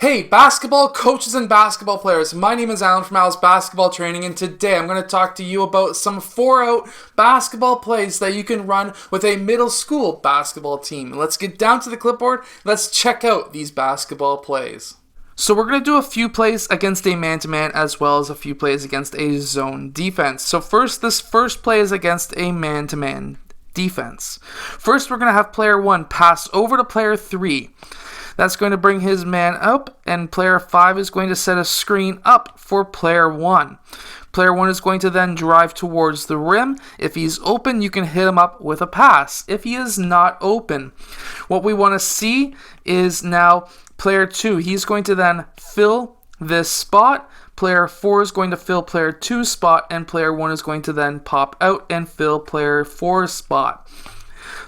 Hey, basketball coaches and basketball players. My name is Alan from Al's Basketball Training, and today I'm going to talk to you about some 4-out basketball plays that you can run with a middle school basketball team. Let's get down to the clipboard. Let's check out these basketball plays. So we're going to do a few plays against a man-to-man as well as a few plays against a zone defense. So this first play is against a man-to-man defense. First, we're going to have player 1 pass over to player 3. That's going to bring his man up, and player 5 is going to set a screen up for player 1. Player 1 is going to then drive towards the rim. If he's open, you can hit him up with a pass. If he is not open, what we want to see is now player 2. He's going to then fill this spot. Player 4 is going to fill player 2's spot, and player 1 is going to then pop out and fill player 4's spot.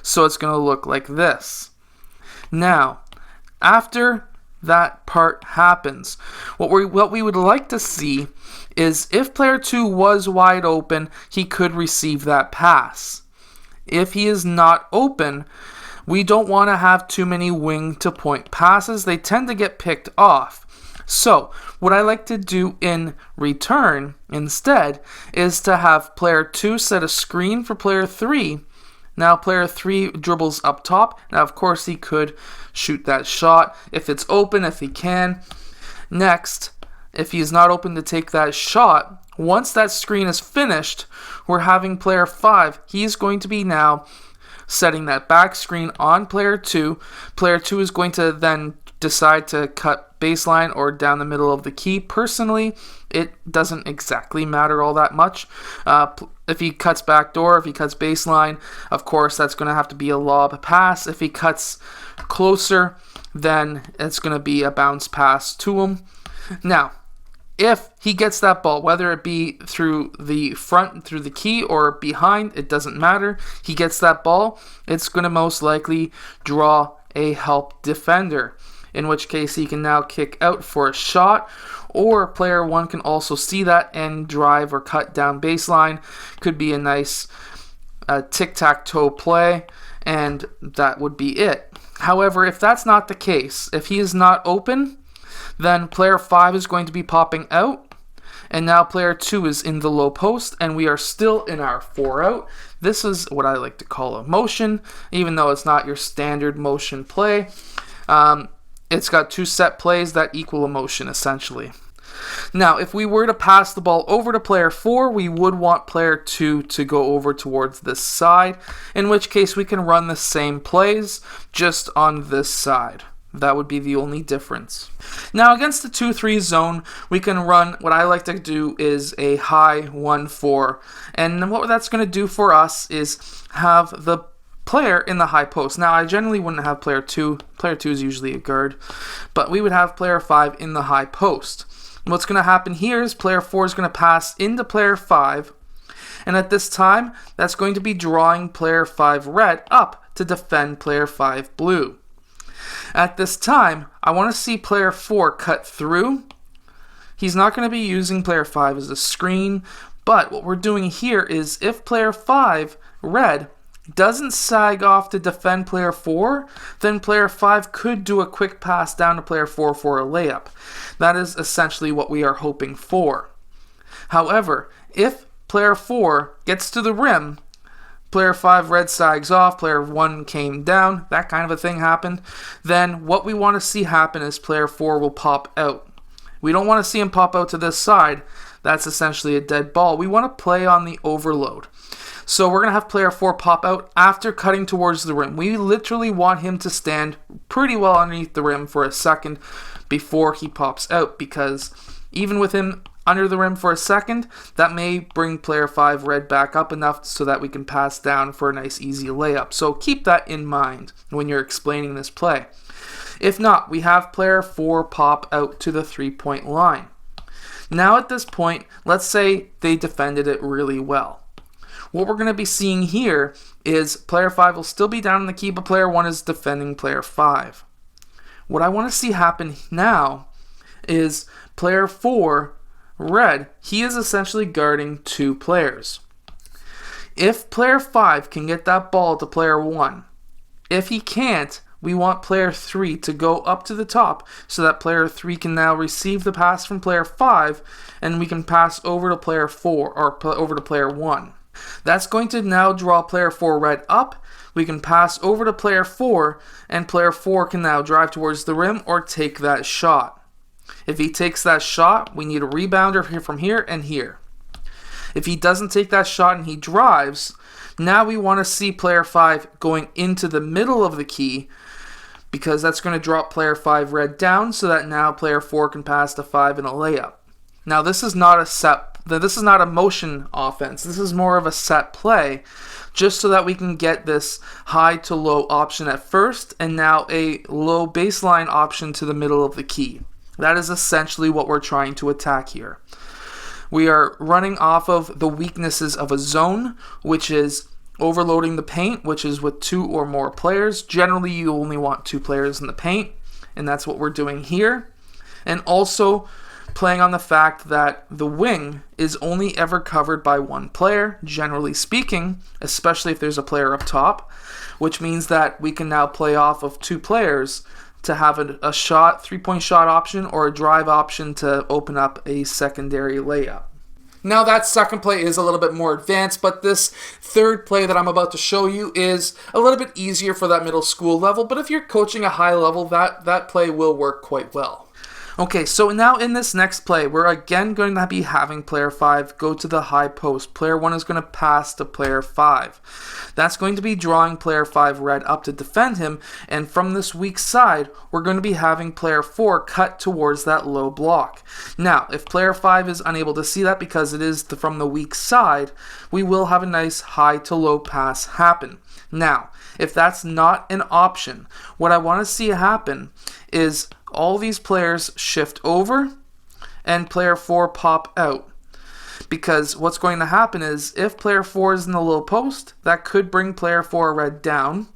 So it's going to look like this. Now, after that part happens, what we would like to see is if player 2 was wide open, he could receive that pass. If he is not open, we don't want to have too many wing-to-point passes. They tend to get picked off. So, what I like to do in return instead is to have player 2 set a screen for player 3. Now player 3 dribbles up top. Now of course he could shoot that shot if it's open, if he can. Next, if he's not open to take that shot, once that screen is finished, we're having player 5. He's going to be now setting that back screen on player 2. Player 2 is going to then decide to cut baseline or down the middle of the key. Personally, it doesn't exactly matter all that much. If he cuts backdoor, if he cuts baseline, of course that's going to have to be a lob pass. If he cuts closer, then it's going to be a bounce pass to him. Now, if he gets that ball, whether it be through the front, through the key, or behind, it doesn't matter. He gets that ball, it's going to most likely draw a help defender, in which case he can now kick out for a shot, or player 1 can also see that and drive or cut down baseline. Could be a nice tic-tac-toe play, and that would be it. However, if that's not the case, if he is not open, then player 5 is going to be popping out, and now player 2 is in the low post, and we are still in our 4-out. This is what I like to call a motion, even though it's not your standard motion play. It's got 2 set plays that equal a motion, essentially. Now, if we were to pass the ball over to player 4, we would want player 2 to go over towards this side, in which case we can run the same plays, just on this side. That would be the only difference. Now, against the 2-3 zone, we can run, what I like to do is a high 1-4, and what that's going to do for us is have the player in the high post. Now, I generally wouldn't have player 2. Player 2 is usually a guard, but we would have player 5 in the high post. What's going to happen here is player 4 is going to pass into player 5, and at this time, that's going to be drawing player 5 red up to defend player 5 blue. At this time, I want to see player 4 cut through. He's not going to be using player 5 as a screen, but what we're doing here is if player 5, red, doesn't sag off to defend player 4, then player 5 could do a quick pass down to player 4 for a layup. That is essentially what we are hoping for. However, if player 4 gets to the rim, player 5 red sags off, player 1 came down, that kind of a thing happened, then what we want to see happen is player 4 will pop out. We don't want to see him pop out to this side. That's essentially a dead ball. We want to play on the overload. So we're going to have player 4 pop out after cutting towards the rim. We literally want him to stand pretty well underneath the rim for a second before he pops out, because even with him under the rim for a second, that may bring player 5 red back up enough so that we can pass down for a nice easy layup. So keep that in mind when you're explaining this play. If not, we have player 4 pop out to the 3-point line. Now at this point, let's say they defended it really well. What we're going to be seeing here is player 5 will still be down in the key, but player 1 is defending player 5. What I want to see happen now is player 4, red, he is essentially guarding 2 players. If player 5 can get that ball to player 1, if he can't, we want player 3 to go up to the top so that player 3 can now receive the pass from player 5, and we can pass over to player 4 or over to player 1. That's going to now draw player 4 red up. We can pass over to player 4, and player 4 can now drive towards the rim or take that shot. If he takes that shot, we need a rebounder from here and here. If he doesn't take that shot and he drives, now we want to see player 5 going into the middle of the key, because that's going to drop player 5 red down so that now player 4 can pass to 5 in a layup. Now this is not a motion offense. This is more of a set play, just so that we can get this high to low option at first and now a low baseline option to the middle of the key. That is essentially what we're trying to attack here. We are running off of the weaknesses of a zone, which is overloading the paint, which is with 2 or more players. Generally, you only want 2 players in the paint, and that's what we're doing here. And also playing on the fact that the wing is only ever covered by 1 player, generally speaking, especially if there's a player up top, which means that we can now play off of 2 players to have a shot, 3-point shot option, or a drive option to open up a secondary layup. Now that second play is a little bit more advanced, but this third play that I'm about to show you is a little bit easier for that middle school level, but if you're coaching a high level, that play will work quite well. Okay, so now in this next play, we're again going to be having player 5 go to the high post. Player 1 is going to pass to player 5. That's going to be drawing player 5 red up to defend him, and from this weak side, we're going to be having player 4 cut towards that low block. Now, if player 5 is unable to see that because it is from the weak side, we will have a nice high to low pass happen. Now, if that's not an option, what I want to see happen is all these players shift over and player 4 pop out. Because what's going to happen is if player 4 is in the low post, that could bring player 4 red down.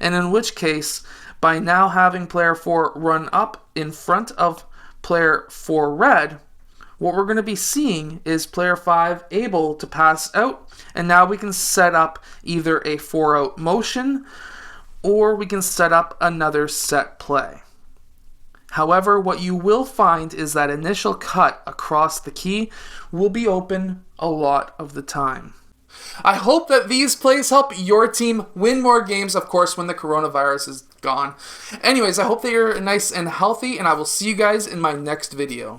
And in which case, by now having player 4 run up in front of player 4 red, what we're going to be seeing is player 5 able to pass out, and now we can set up either a 4-out motion or we can set up another set play. However, what you will find is that initial cut across the key will be open a lot of the time. I hope that these plays help your team win more games, of course, when the coronavirus is gone. Anyways, I hope that you're nice and healthy, and I will see you guys in my next video.